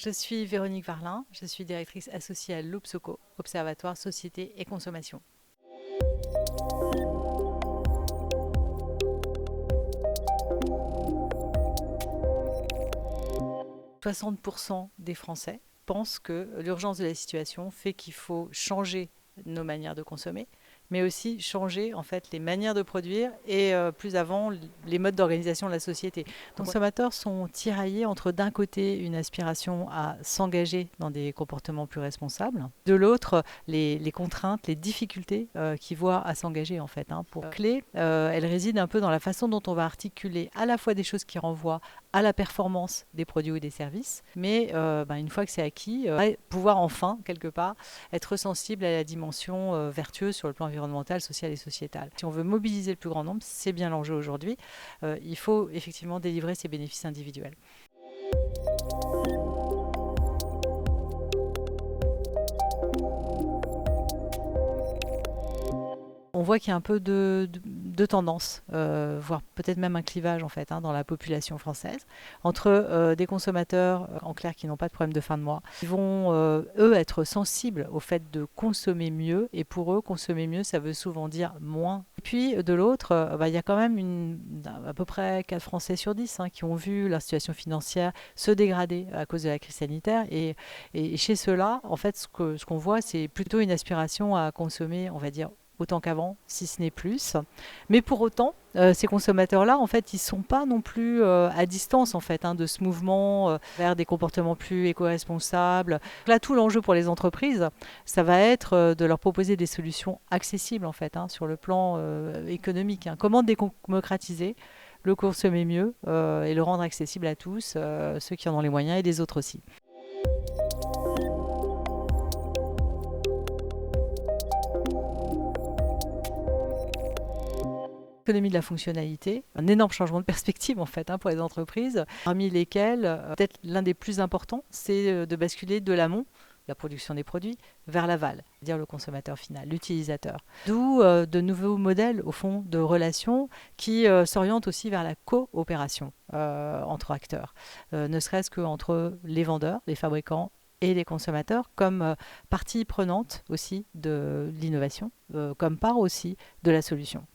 Je suis Véronique Varlin, je suis directrice associée à l'Obsoco, Observatoire Société et Consommation. 60% des Français pensent que l'urgence de la situation fait qu'il faut changer nos manières de consommer, mais aussi changer en fait les manières de produire et plus avant les modes d'organisation de la société. Les consommateurs sont tiraillés entre d'un côté une aspiration à s'engager dans des comportements plus responsables, de l'autre les contraintes, les difficultés qu'ils voient à s'engager en fait. Pour clé, elle réside un peu dans la façon dont on va articuler à la fois des choses qui renvoient à la performance des produits ou des services, mais une fois que c'est acquis, pouvoir enfin, quelque part, être sensible à la dimension vertueuse sur le plan environnemental, social et sociétal. Si on veut mobiliser le plus grand nombre, c'est bien l'enjeu aujourd'hui, il faut effectivement délivrer ces bénéfices individuels. On voit qu'il y a un peu de tendance, voire peut-être même un clivage en fait, dans la population française, entre des consommateurs en clair qui n'ont pas de problème de fin de mois, qui vont eux être sensibles au fait de consommer mieux, et pour eux consommer mieux ça veut souvent dire moins. Et puis de l'autre, il y a quand même à peu près 4 Français sur 10 qui ont vu leur situation financière se dégrader à cause de la crise sanitaire, et chez ceux-là en fait ce qu'on voit c'est plutôt une aspiration à consommer, on va dire, autant qu'avant, si ce n'est plus. Mais pour autant, ces consommateurs-là, en fait, ils ne sont pas non plus à distance en fait, de ce mouvement vers des comportements plus éco-responsables. Là, tout l'enjeu pour les entreprises, ça va être de leur proposer des solutions accessibles en fait, sur le plan économique. Comment démocratiser le consommer mieux et le rendre accessible à tous, ceux qui en ont les moyens et les autres aussi. L'économie de la fonctionnalité, un énorme changement de perspective en fait pour les entreprises, parmi lesquelles peut-être l'un des plus importants, c'est de basculer de l'amont, la production des produits, vers l'aval, c'est-à-dire le consommateur final, l'utilisateur. D'où de nouveaux modèles au fond de relations qui s'orientent aussi vers la coopération entre acteurs, ne serait-ce qu'entre les vendeurs, les fabricants et les consommateurs, comme partie prenante aussi de l'innovation, comme part aussi de la solution.